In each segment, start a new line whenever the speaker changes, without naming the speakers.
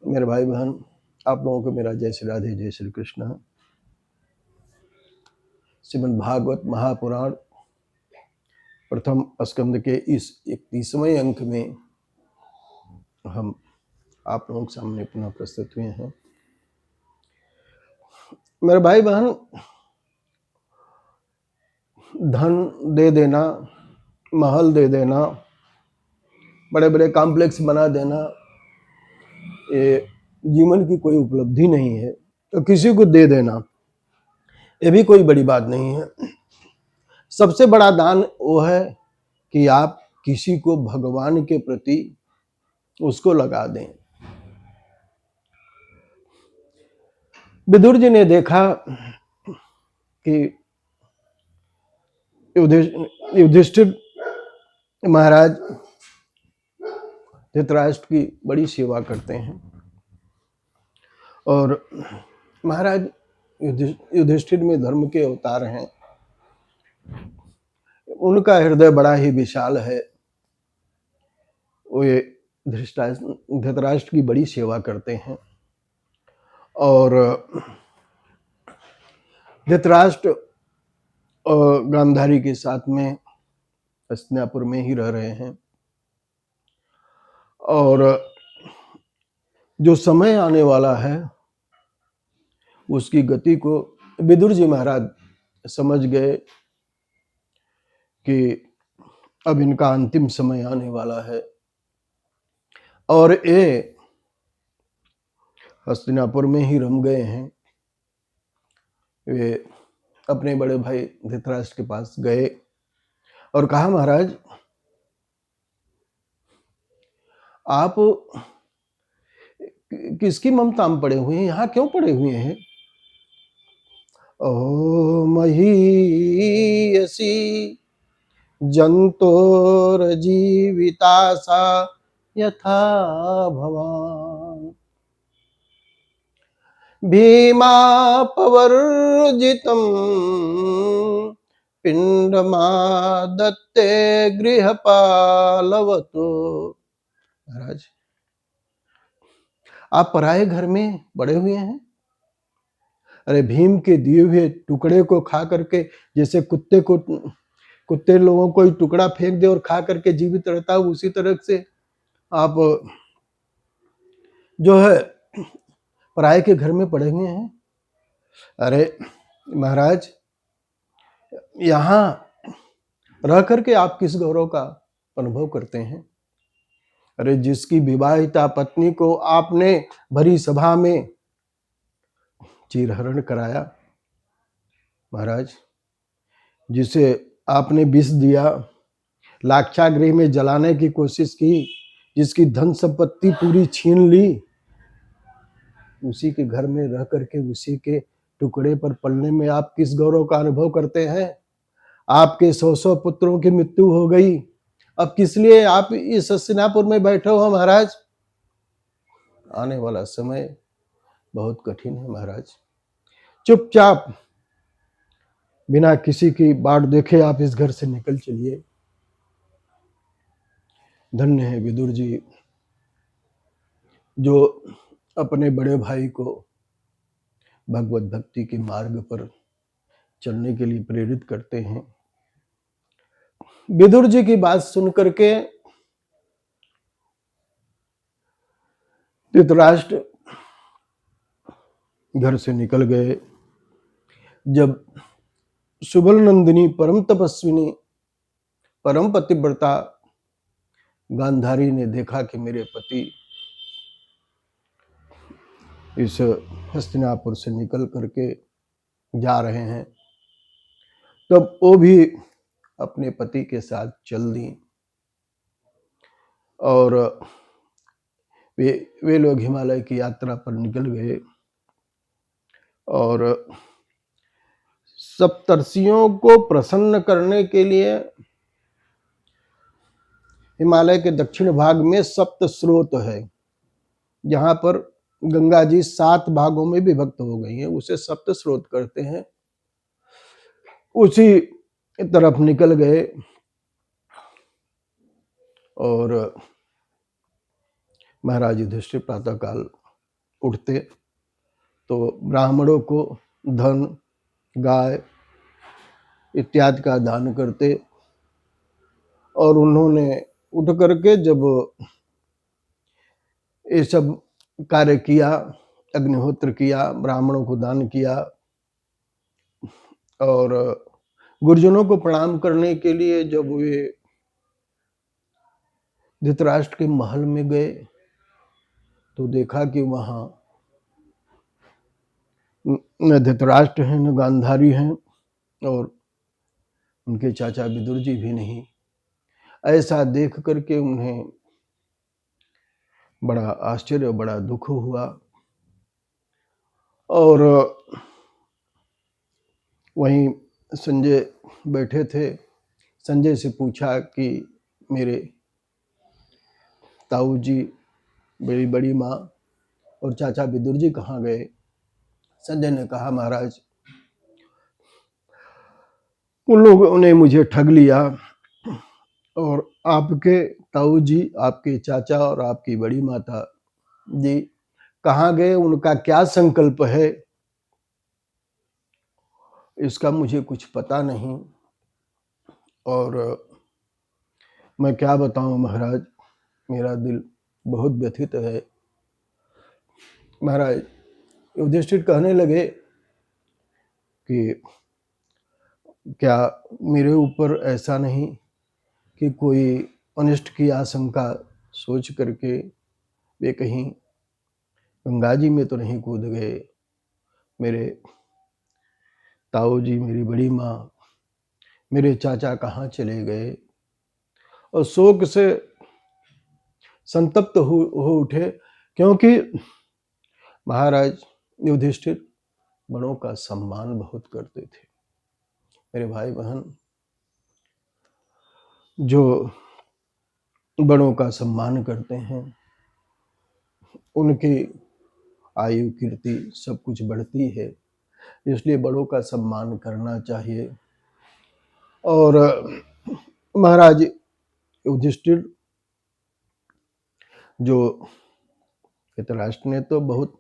मेरे भाई बहन, आप लोगों को मेरा जय श्री राधे, जय श्री कृष्ण। श्रीमद् भागवत महापुराण प्रथम स्कंद के इस 31वें अंक में हम आप लोगों के सामने पुनः प्रस्तुत हुए हैं। मेरे भाई बहन, धन दे देना, महल दे देना, बड़े बड़े कॉम्प्लेक्स बना देना, ये जीवन की कोई उपलब्धि नहीं है। तो किसी को दे देना ये भी कोई बड़ी बात नहीं है। सबसे बड़ा दान वो है कि आप किसी को भगवान के प्रति उसको लगा दें। विदुर जी ने देखा कि युधिष्ठिर महाराज धृतराष्ट्र की बड़ी सेवा करते हैं और महाराज युधिष्ठिर में धर्म के अवतार हैं। उनका हृदय बड़ा ही विशाल है। वो ये धृतराष्ट्र की बड़ी सेवा करते हैं और धृतराष्ट्र गांधारी के साथ में हस्तिनापुर में ही रह रहे हैं और जो समय आने वाला है उसकी गति को विदुर जी महाराज समझ गए कि अब इनका अंतिम समय आने वाला है और ये हस्तिनापुर में ही रम गए हैं। वे अपने बड़े भाई धृतराष्ट्र के पास गए और कहा, महाराज आप किसकी ममता में पड़े हुए हैं, यहाँ क्यों पड़े हुए हैं? ओ महीयसी जंतोर जीविता सा यथा भवान भीमापवर्जितं पिंडमादत्ते गृहपालवतो। महाराज, आप पराये घर में बड़े हुए हैं। अरे भीम के दिए हुए टुकड़े को खा करके, जैसे कुत्ते लोगों को टुकड़ा फेंक दे और खा करके जीवित रहता है, उसी तरह से आप जो है पराये के घर में पड़े हुए हैं। अरे महाराज, यहाँ रह करके आप किस गौरव का अनुभव करते हैं? अरे जिसकी विवाहिता पत्नी को आपने भरी सभा में चीरहरण कराया, महाराज जिसे आपने विष दिया, लाक्षागृह में जलाने की कोशिश की, जिसकी धन संपत्ति पूरी छीन ली, उसी के घर में रह करके उसी के टुकड़े पर पलने में आप किस गौरव का अनुभव करते हैं? आपके 100 पुत्रों की मृत्यु हो गई, अब किस लिए आप इस हस्तिनापुर में बैठे हो महाराज? आने वाला समय बहुत कठिन है महाराज। चुपचाप बिना किसी की बाट देखे आप इस घर से निकल चलिए। धन्य है विदुर जी जो अपने बड़े भाई को भगवत भक्ति के मार्ग पर चलने के लिए प्रेरित करते हैं। विदुर जी की बात सुन करके धृतराष्ट्र घर से निकल गए। जब सुबल नंदिनी परम तपस्विनी परम पतिव्रता गांधारी ने देखा कि मेरे पति इस हस्तिनापुर से निकल करके जा रहे हैं, तब वो भी अपने पति के साथ चल दी और वे लोग हिमालय की यात्रा पर निकल गए और सप्तर्षियों को प्रसन्न करने के लिए हिमालय के दक्षिण भाग में सप्त स्रोत है, जहां पर गंगा जी 7 भागों में विभक्त हो गई है, उसे सप्त स्रोत करते हैं। उसी तरफ निकल गए और महाराज युधिष्ठिर प्रातःकाल उठते तो ब्राह्मणों को धन, गाय इत्यादि का दान करते। और उन्होंने उठ करके जब ये सब कार्य किया, अग्निहोत्र किया, ब्राह्मणों को दान किया और गुरुजनों को प्रणाम करने के लिए जब वे धृतराष्ट्र के महल में गए तो देखा कि वहां न धृतराष्ट्र हैं न गांधारी हैं और उनके चाचा विदुर जी भी नहीं। ऐसा देख करके उन्हें बड़ा आश्चर्य, बड़ा दुख हुआ। और वहीं संजय बैठे थे। संजय से पूछा कि मेरे ताऊ जी, मेरी बड़ी माँ और चाचा विदुर जी कहाँ गए? संजय ने कहा, महाराज उन लोगों ने मुझे ठग लिया और आपके ताऊ जी, आपके चाचा और आपकी बड़ी माता जी कहाँ गए, उनका क्या संकल्प है, इसका मुझे कुछ पता नहीं। और मैं क्या बताऊं महाराज, मेरा दिल बहुत व्यथित है। महाराज युधिष्ठिर कहने लगे कि क्या मेरे ऊपर ऐसा नहीं कि कोई अनिष्ट की आशंका सोच करके वे कहीं गंगा जी में तो नहीं कूद गए? मेरे ताऊ जी, मेरी बड़ी माँ, मेरे चाचा कहाँ चले गए? और शोक से संतप्त हो उठे, क्योंकि महाराज युधिष्ठिर बड़ों का सम्मान बहुत करते थे। मेरे भाई बहन, जो बड़ों का सम्मान करते हैं उनकी आयु, कीर्ति सब कुछ बढ़ती है, इसलिए बड़ों का सम्मान करना चाहिए। और महाराज युधिष्ठिर जो धृतराष्ट्र ने तो बहुत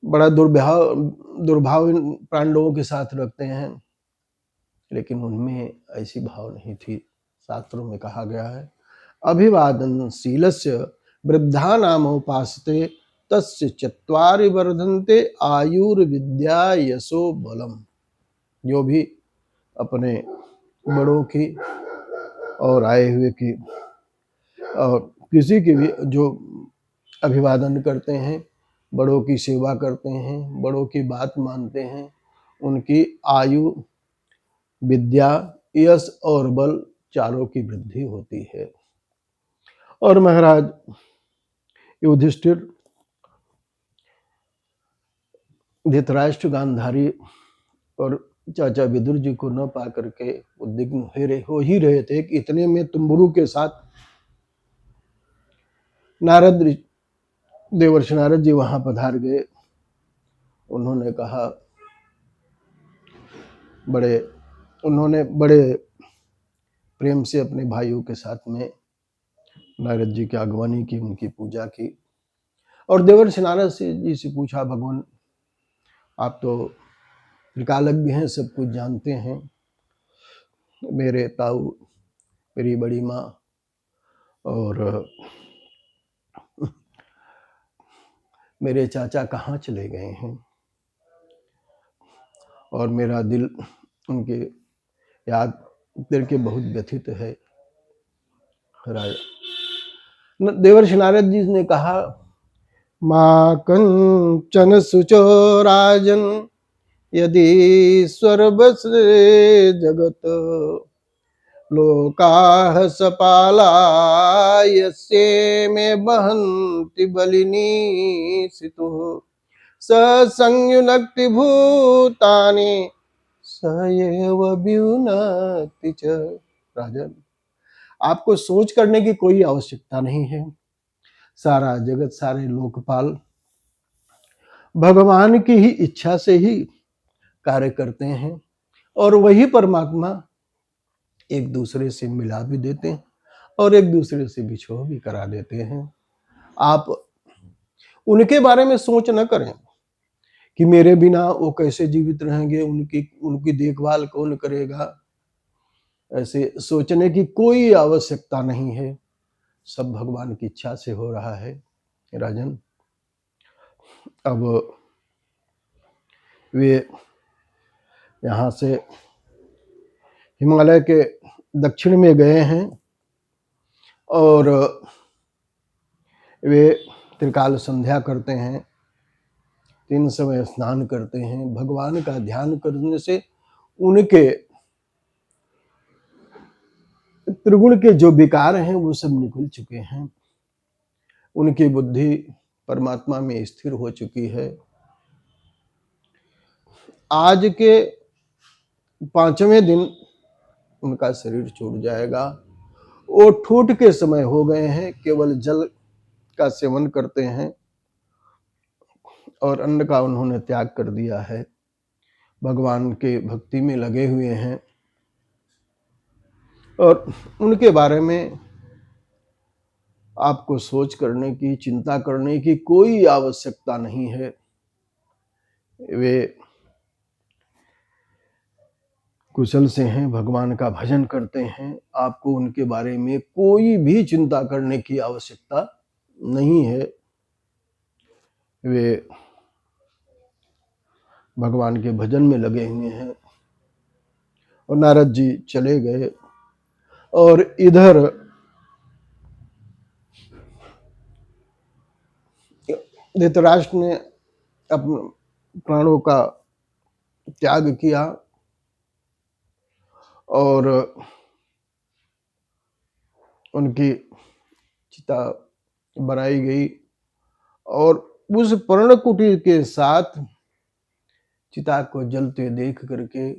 बड़ा दुर्भाव पांडवों के साथ रखते हैं, लेकिन उनमें ऐसी भाव नहीं थी। शास्त्रों में कहा गया है, अभिवादन शीलस्य वृद्धा नाम उपासते तस्य चत्वारि वर्धन्ते आयुर्विद्या यशो बलम। जो भी अपने बड़ों की और आए हुए की और किसी की भी जो अभिवादन करते हैं, बड़ों की सेवा करते हैं, बड़ों की बात मानते हैं, उनकी आयु, विद्या, यश और बल चारों की वृद्धि होती है। और महाराज युधिष्ठिर धृतराष्ट्र, गांधारी और चाचा विदुर जी को न पा करके उद्विग्न हो ही रहे थे कि इतने में तुम्बुरु के साथ देवर्षि नारद जी वहां पधार गए। उन्होंने कहा, उन्होंने बड़े प्रेम से अपने भाइयों के साथ में नारद जी की अगवानी की, उनकी पूजा की। और देवर्षि नारद जी से पूछा, भगवान आप तो त्रिकालज्ञ हैं, सब कुछ जानते हैं, मेरे ताऊ, मेरी बड़ी माँ और मेरे चाचा कहाँ चले गए हैं? और मेरा दिल उनके याद करके बहुत व्यथित है। राजा देवर्षि नारद जी ने कहा, मां कंचन सुचो राजन यदि स्वर्वस जगत लोकाः सपाला यस्ये में बहन्ति बलिनी सितुः स संयुनक्ति भूतानि सएव व्युनक्ति च। राजन, आपको सोच करने की कोई आवश्यकता नहीं है। सारा जगत, सारे लोकपाल भगवान की ही इच्छा से ही कार्य करते हैं और वही परमात्मा एक दूसरे से मिला भी देते हैं और एक दूसरे से बिछोह भी करा देते हैं। आप उनके बारे में सोच न करें कि मेरे बिना वो कैसे जीवित रहेंगे, उनकी उनकी देखभाल कौन करेगा। ऐसे सोचने की कोई आवश्यकता नहीं है, सब भगवान की इच्छा से हो रहा है। राजन, अब वे यहाँ से हिमालय के दक्षिण में गए हैं और वे त्रिकाल संध्या करते हैं, 3 समय स्नान करते हैं। भगवान का ध्यान करने से उनके त्रिगुण के जो विकार हैं वो सब निकल चुके हैं, उनकी बुद्धि परमात्मा में स्थिर हो चुकी है। आज के 5वें दिन उनका शरीर छूट जाएगा। वो ठूठ के समय हो गए हैं, केवल जल का सेवन करते हैं और अन्न का उन्होंने त्याग कर दिया है। भगवान के भक्ति में लगे हुए हैं और उनके बारे में आपको सोच करने की, चिंता करने की कोई आवश्यकता नहीं है। वे कुशल से हैं, भगवान का भजन करते हैं। आपको उनके बारे में कोई भी चिंता करने की आवश्यकता नहीं है। वे भगवान के भजन में लगे हुए हैं। और नारद जी चले गए और इधर धृतराष्ट्र ने अपने प्राणों का त्याग किया और उनकी चिता बनाई गई और उस पर्णकुटी के साथ चिता को जलते देख करके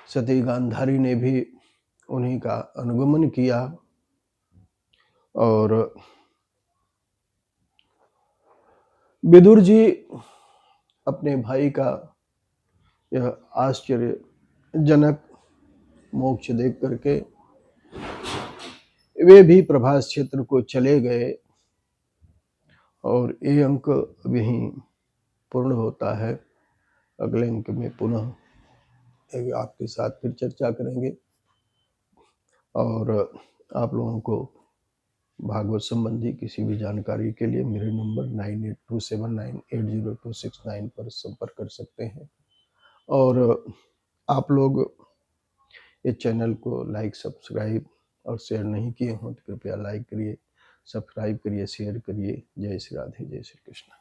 सती गांधारी ने भी उन्हीं का अनुगमन किया और विदुर जी अपने भाई का यह आश्चर्यजनक मोक्ष देख करके वे भी प्रभास क्षेत्र को चले गए और ये अंक यहीं पूर्ण होता है। अगले अंक में पुनः आपके साथ फिर चर्चा करेंगे और आप लोगों को भागवत संबंधी किसी भी जानकारी के लिए मेरे नंबर 9827980269 पर संपर्क कर सकते हैं। और आप लोग इस चैनल को लाइक, सब्सक्राइब और शेयर नहीं किए हों तो कृपया लाइक करिए, सब्सक्राइब करिए, शेयर करिए। जय श्री राधे, जय श्री कृष्ण।